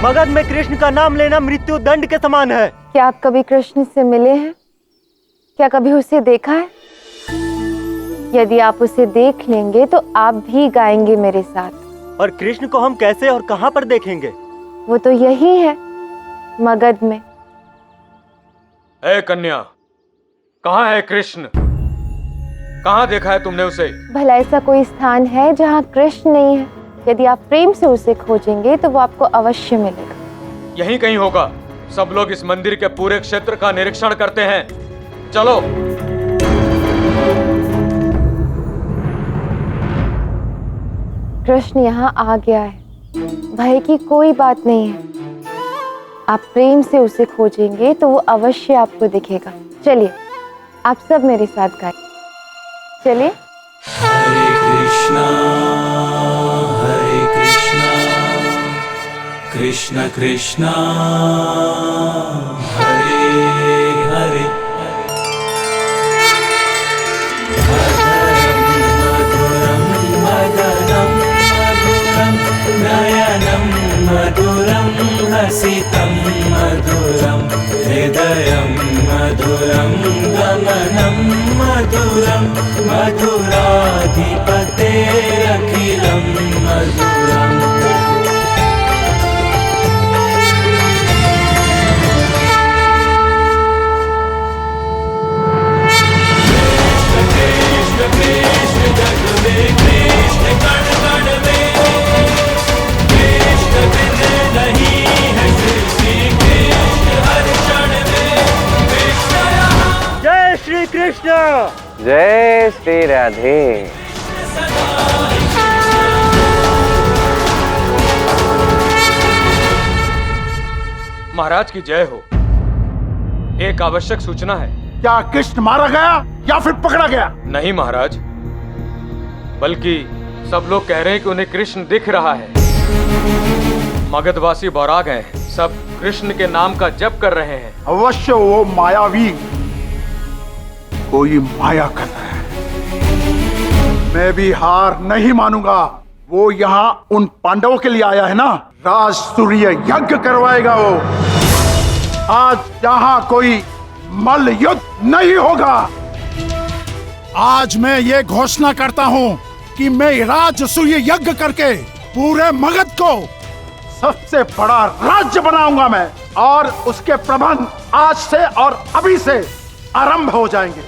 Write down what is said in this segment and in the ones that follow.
मगध में कृष्ण का नाम लेना मृत्यु दंड के समान है। क्या आप कभी कृष्ण से मिले हैं? क्या कभी उसे देखा है? यदि आप उसे देख लेंगे तो आप भी गाएंगे मेरे साथ। और कृष्ण को हम कैसे और कहां पर देखेंगे? वो तो यही है, मगध में। ए कन्या, कहाँ है कृष्ण? कहाँ देखा है तुमने उसे? भला ऐसा कोई स्थान है जहाँ कृष्ण नहीं है? यदि आप प्रेम से उसे खोजेंगे तो वो आपको अवश्य मिलेगा। यहीं कहीं होगा। सब लोग इस मंदिर के पूरे क्षेत्र का निरीक्षण करते हैं। चलो। कृष्ण यहाँ आ गया है, भय की कोई बात नहीं है। आप प्रेम से उसे खोजेंगे तो वो अवश्य आपको दिखेगा। चलिए, आप सब मेरे साथ गाएं। चलिए। हरे कृष्णा कृष्ण कृष्णा हरे हरे। मधुरं मदनं मधुरं नयनं मधुरं हसितं मधुरं हृदयं मधुरं गमनं मधुरं मधुराधिपतेरखिलं मधुरम्। जय श्री कृष्ण। जय श्री राधे। महाराज की जय हो। एक आवश्यक सूचना है। क्या कृष्ण मारा गया या फिर पकड़ा गया? नहीं महाराज, बल्कि सब लोग कह रहे हैं कि उन्हें कृष्ण दिख रहा है। मगधवासी बौरा गए हैं। सब कृष्ण के नाम का जप कर रहे हैं। अवश्य वो मायावी कोई माया कर रहा है। मैं भी हार नहीं मानूंगा। वो यहाँ उन पांडवों के लिए आया है ना, राज सूर्य यज्ञ करवाएगा वो। आज यहाँ कोई मल्ल युद्ध नहीं होगा। आज मैं ये घोषणा करता हूँ कि मैं राजसूय यज्ञ करके पूरे मगध को सबसे बड़ा राज्य बनाऊंगा मैं, और उसके प्रबंध आज से और अभी से आरंभ हो जाएंगे।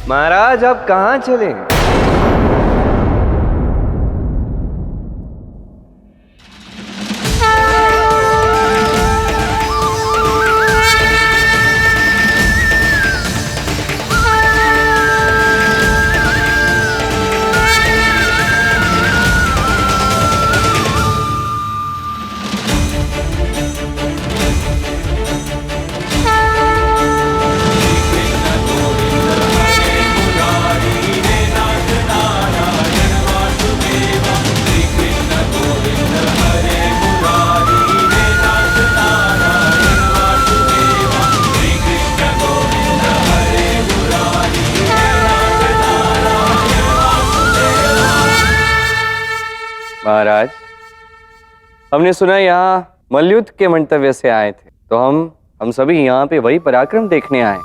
महाराज, आप कहाँ चले? महाराज, हमने सुना यहाँ मल्लयुद्ध के मंतव्य से आए थे, तो हम सभी यहाँ पे वही पराक्रम देखने आए।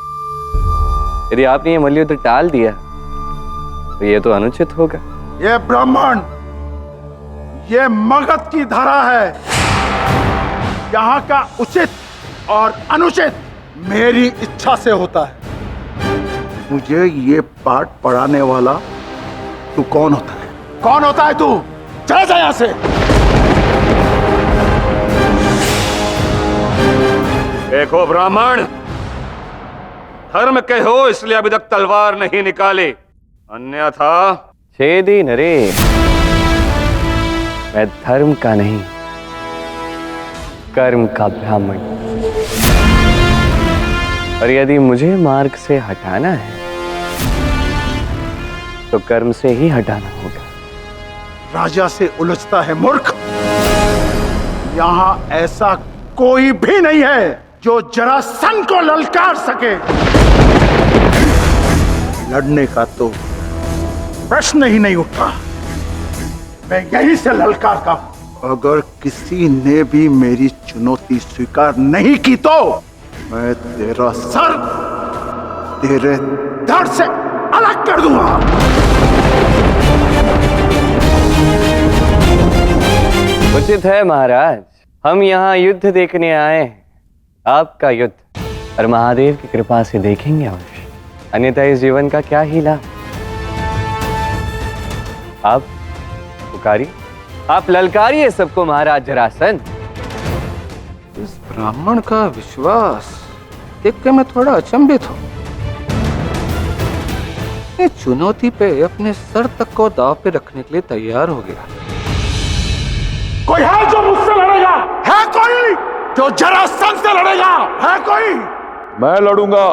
यदि आपने ये मल्लयुद्ध टाल दिया तो ये तो अनुचित होगा। ये ब्राह्मण, ये मगध की धरा है। यहाँ का उचित और अनुचित मेरी इच्छा से होता है। मुझे ये पाठ पढ़ाने वाला तू कौन होता है? कौन होता है तू? चला जा यहाँ से। देखो ब्राह्मण, धर्म के हो इसलिए अभी तक तलवार नहीं निकाली, अन्यथा छेदी नरे, मैं धर्म का नहीं कर्म का ब्राह्मण। और यदि मुझे मार्ग से हटाना है तो कर्म से ही हटाना होगा। राजा से उलझता है मूर्ख। यहाँ ऐसा कोई भी नहीं है जो जरासंध को ललकार सके। लड़ने का तो प्रश्न ही नहीं उठता। मैं यहीं से ललकारता हूं। अगर किसी ने भी मेरी चुनौती स्वीकार नहीं की तो मैं तेरा सर तेरे धड़ से अलग कर दूंगा। उचित है महाराज, हम यहाँ युद्ध देखने आए हैं, आपका युद्ध, और महादेव की कृपा से देखेंगे अवश्य, अन्यथा इस जीवन का क्या ही लाभ। आप पुकारिए, आप ललकारिए सबको महाराज जरासंध। इस ब्राह्मण का विश्वास देख के मैं थोड़ा अचंभित हूं। ये चुनौती पे अपने सर तक को दाव पे रखने के लिए तैयार हो गया। कोई है जो मुझसे लड़ेगा? है कोई जो जरासंध से लड़ेगा? है कोई? मैं लड़ूंगा।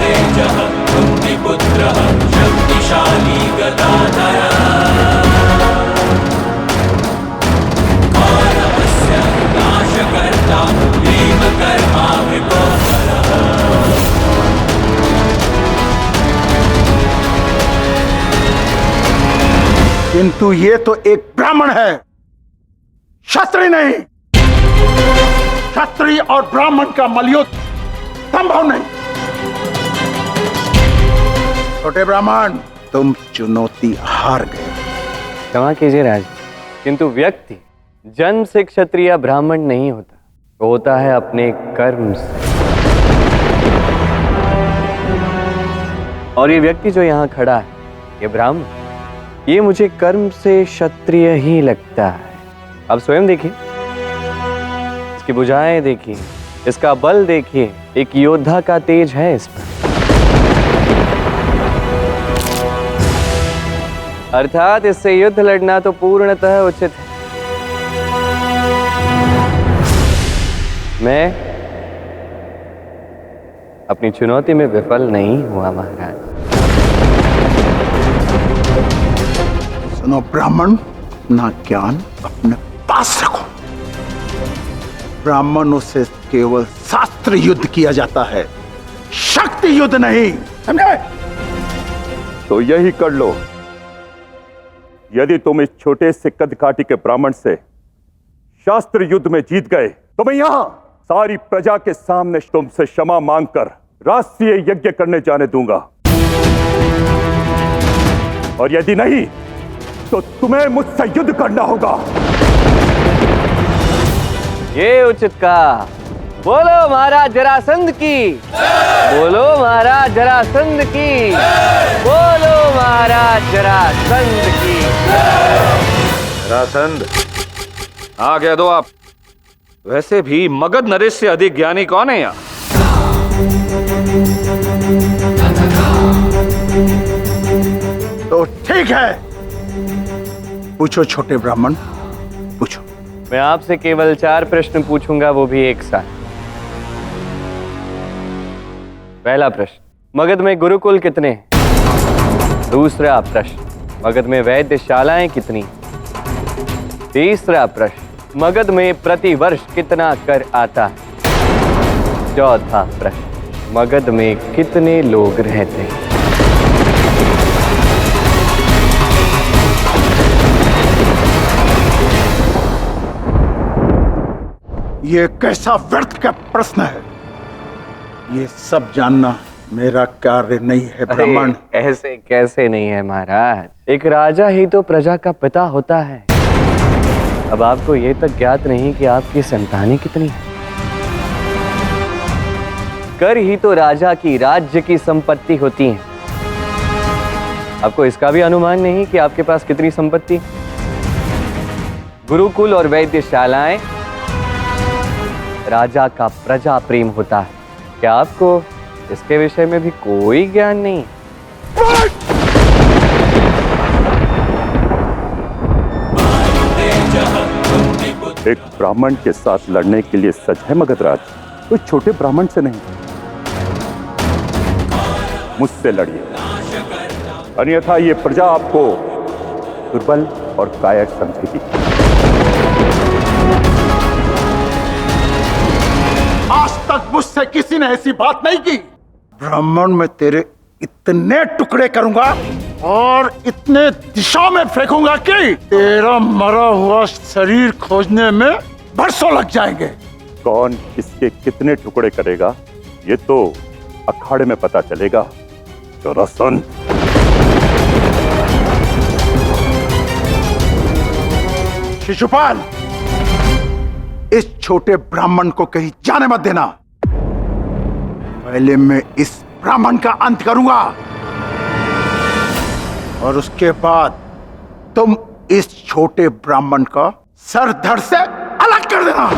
तेजः कुन्तिपुत्रः शक्तिशाली गदाधरः मानवस्य नाशकर्ता भीमकर्मा विभोधरः। किंतु ये तो एक ब्राह्मण है, क्षत्रिय नहीं। क्षत्रिय और ब्राह्मण का मलयुद्ध संभव नहीं। छोटे ब्राह्मण, तुम चुनौती हार गए। क्षमा कीजिए राज, किंतु व्यक्ति जन्म से क्षत्रिय ब्राह्मण नहीं होता, वो होता है अपने कर्म से। और ये व्यक्ति जो यहाँ खड़ा है, ये ब्राह्मण, ये मुझे कर्म से क्षत्रिय ही लगता है। अब स्वयं देखिए, इसकी भुजाएं देखिए, इसका बल देखिए, एक योद्धा का तेज है इस पर। अर्थात इससे युद्ध लड़ना तो पूर्णतः उचित है। मैं अपनी चुनौती में विफल नहीं हुआ महाराज। सुनो ब्राह्मण, अपना ज्ञान अपने पास रखो। ब्राह्मणों से केवल शास्त्र युद्ध किया जाता है, शक्ति युद्ध नहीं, समझे? तो यही कर लो। यदि तुम इस छोटे से कदकाठी के ब्राह्मण से शास्त्र युद्ध में जीत गए तो मैं यहां सारी प्रजा के सामने तुमसे क्षमा मांगकर राष्ट्रीय यज्ञ करने जाने दूंगा, और यदि नहीं तो तुम्हें मुझसे युद्ध करना होगा। ये उचित कहा। बोलो महाराज जरासंध की, बोलो महाराज जरासंध की, बोलो महाराज जरासंध की। जरासंध, आज्ञा दो आप। वैसे भी मगध नरेश से अधिक ज्ञानी कौन है यहाँ? तो ठीक है, पूछो छोटे ब्राह्मण, पूछो। मैं आपसे केवल 4 प्रश्न पूछूंगा, वो भी एक साथ। पहला प्रश्न, मगध में गुरुकुल कितने हैं? दूसरा प्रश्न, मगध में वैद्यशालाएं कितनी? तीसरा प्रश्न, मगध में प्रति वर्ष कितना कर आता है? चौथा प्रश्न, मगध में कितने लोग रहते हैं? ये कैसा व्यर्थ का प्रश्न है? ये सब जानना मेरा कार्य नहीं है ब्राह्मण। ऐसे कैसे नहीं है महाराज, एक राजा ही तो प्रजा का पिता होता है। अब आपको ये तक ज्ञात नहीं कि आपकी संतानें कितनी हैं। कर ही तो राजा की राज्य की संपत्ति होती है। आपको इसका भी अनुमान नहीं कि आपके पास कितनी संपत्ति? गुरुकुल और वैद्यशालाएं राजा का प्रजा प्रेम होता है। क्या आपको इसके विषय में भी कोई ज्ञान नहीं? एक ब्राह्मण के साथ लड़ने के लिए सज है मगधराज, कोई छोटे ब्राह्मण से नहीं। मुझसे लड़िए, अन्यथा ये प्रजा आपको दुर्बल और कायर समझेगी। आज तक मुझसे किसी ने ऐसी बात नहीं की। ब्राह्मण मैं तेरे इतने टुकड़े करूंगा और इतने दिशा में फेंकूंगा कि तेरा मरा हुआ शरीर खोजने में बरसों लग जाएंगे। कौन किसके कितने टुकड़े करेगा ये तो अखाड़े में पता चलेगा। जरा सुन। शिशुपाल, इस छोटे ब्राह्मण को कहीं जाने मत देना। पहले मैं इस ब्राह्मण का अंत करूंगा और उसके बाद तुम इस छोटे ब्राह्मण का सर धड़ से अलग कर देना।